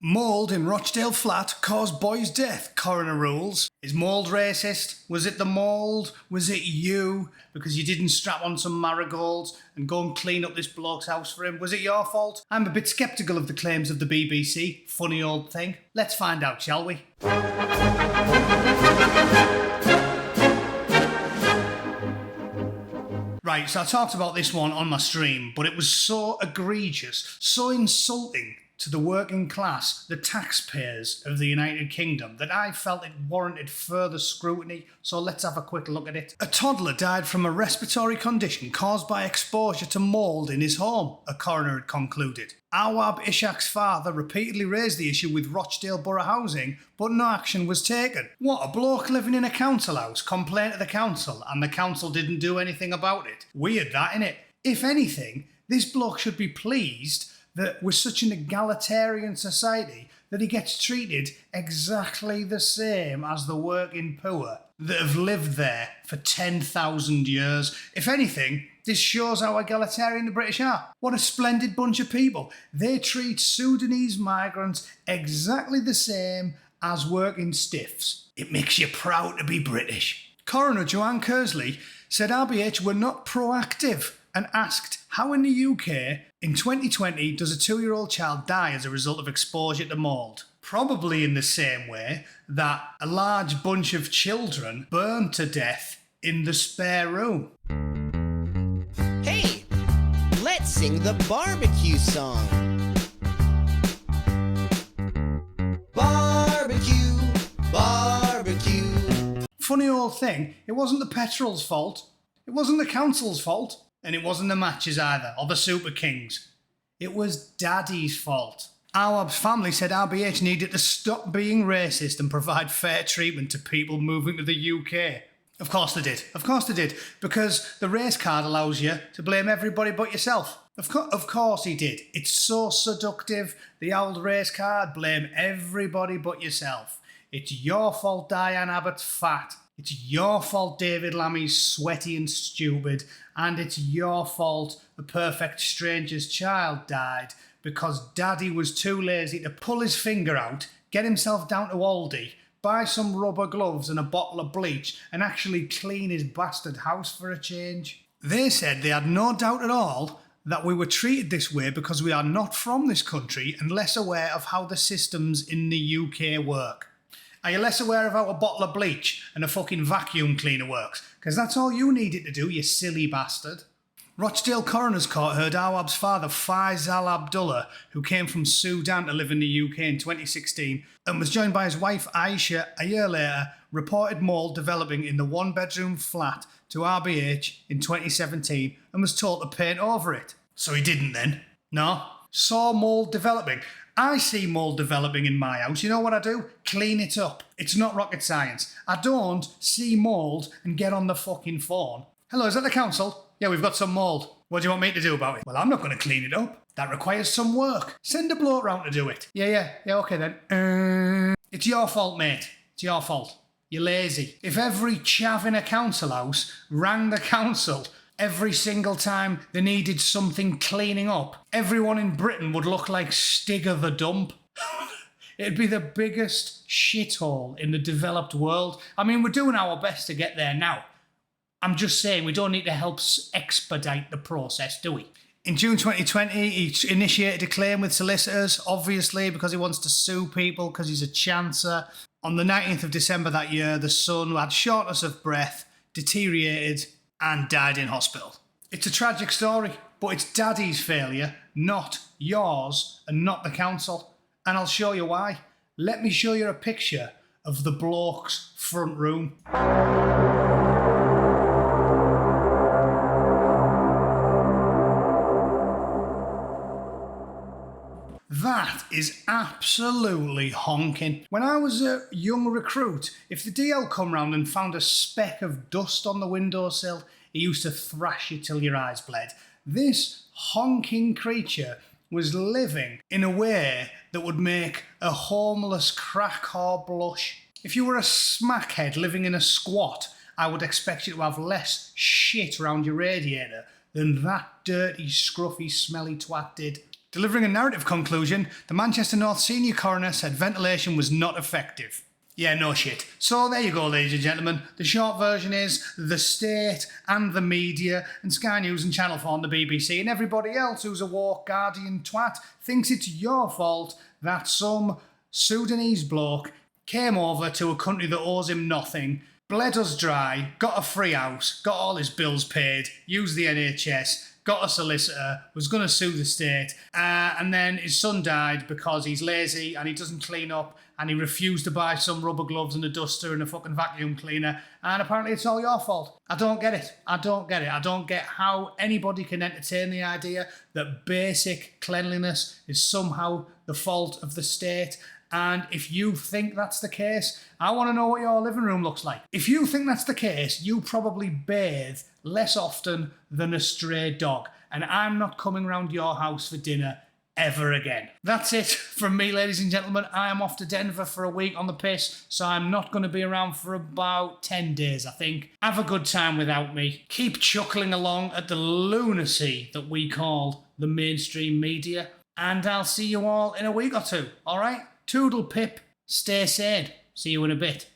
Mould in Rochdale flat caused boy's death, coroner rules. Is mould racist? Was it the mould? Was it you? Because you didn't strap on some marigolds and go and clean up this bloke's house for him? Was it your fault? I'm a bit sceptical of the claims of the BBC. Funny old thing. Let's find out, shall we? Right, so I talked about this one on my stream, but it was so egregious, so insulting to the working class, the taxpayers of the United Kingdom, that I felt it warranted further scrutiny, so let's have a quick look at it. A toddler died from a respiratory condition caused by exposure to mould in his home, a coroner had concluded. Awaab Ishak's father repeatedly raised the issue with Rochdale Borough Housing, but no action was taken. What, a bloke living in a council house complained to the council and the council didn't do anything about it? Weird that, innit? If anything, this bloke should be pleased that we're such an egalitarian society that he gets treated exactly the same as the working poor that have lived there for 10,000 years. If anything, this shows how egalitarian the British are. What a splendid bunch of people. They treat Sudanese migrants exactly the same as working stiffs. It makes you proud to be British. Coroner Joanne Kersley said RBH were not proactive and asked how in the UK in 2020 does a 2-year-old child die as a result of exposure to mould? Probably in the same way that a large bunch of children burned to death in the spare room. Hey, let's sing the barbecue song. Barbecue, barbecue. Funny old thing, it wasn't the petrol's fault, it wasn't the council's fault, and it wasn't the matches either, or the Super Kings. It was Daddy's fault. Awaab's family said RBH needed to stop being racist and provide fair treatment to people moving to the UK. Of course they did. Of course they did. Because the race card allows you to blame everybody but yourself. Of course he did. It's so seductive. The old race card, blame everybody but yourself. It's your fault Diane Abbott's fat. It's your fault David Lammy's sweaty and stupid. And it's your fault a perfect stranger's child died because Daddy was too lazy to pull his finger out, get himself down to Aldi, buy some rubber gloves and a bottle of bleach and actually clean his bastard house for a change. They said they had no doubt at all that we were treated this way because we are not from this country and less aware of how the systems in the UK work. Are you less aware of how a bottle of bleach and a fucking vacuum cleaner works? Because that's all you needed to do, you silly bastard. Rochdale Coroner's Court heard Awaab's father, Faisal Abdullah, who came from Sudan to live in the UK in 2016 and was joined by his wife Aisha a year later, reported mould developing in the one-bedroom flat to RBH in 2017 and was told to paint over it. So he didn't then? No? Saw mould developing. I see mould developing in my house. You know what I do? Clean it up. It's not rocket science. I don't see mould and get on the fucking phone. Hello, is that the council? Yeah, we've got some mould. What do you want me to do about it? Well, I'm not going to clean it up. That requires some work. Send a bloke round to do it. Yeah, okay then. It's your fault, mate. It's your fault. You're lazy. If every chav in a council house rang the council every single time they needed something cleaning up, everyone in Britain would look like Stigger the Dump. It'd be the biggest shithole in the developed world. I mean, we're doing our best to get there now. I'm just saying we don't need to help expedite the process, do we? In June 2020, he initiated a claim with solicitors, obviously because he wants to sue people because he's a chancer. On the 19th of December that year, the son had shortness of breath, deteriorated, and died in hospital. It's a tragic story, but it's Daddy's failure, not yours and not the council. And I'll show you why. Let me show you a picture of the bloke's front room. That is absolutely honking. When I was a young recruit, if the DL come round and found a speck of dust on the windowsill, he used to thrash you till your eyes bled. This honking creature was living in a way that would make a homeless crack whore blush. If you were a smackhead living in a squat, I would expect you to have less shit around your radiator than that dirty, scruffy, smelly twat did. Delivering a narrative conclusion, the Manchester North senior coroner said ventilation was not effective. Yeah, no shit. So there you go, ladies and gentlemen. The short version is the state and the media and Sky News and Channel 4 and the BBC and everybody else who's a woke guardian twat thinks it's your fault that some Sudanese bloke came over to a country that owes him nothing, bled us dry, got a free house, got all his bills paid, used the NHS, got a solicitor, was going to sue the state, and then his son died because he's lazy and he doesn't clean up and he refused to buy some rubber gloves and a duster and a fucking vacuum cleaner, and apparently it's all your fault. I don't get it. I don't get how anybody can entertain the idea that basic cleanliness is somehow the fault of the state. And if you think that's the case, I want to know what your living room looks like. If you think that's the case, you probably bathe less often than a stray dog. And I'm not coming round your house for dinner ever again. That's it from me, ladies and gentlemen. I am off to Denver for a week on the piss, so I'm not going to be around for about 10 days, I think. Have a good time without me. Keep chuckling along at the lunacy that we call the mainstream media. And I'll see you all in a week or two, all right? Toodle pip, stay sane. See you in a bit.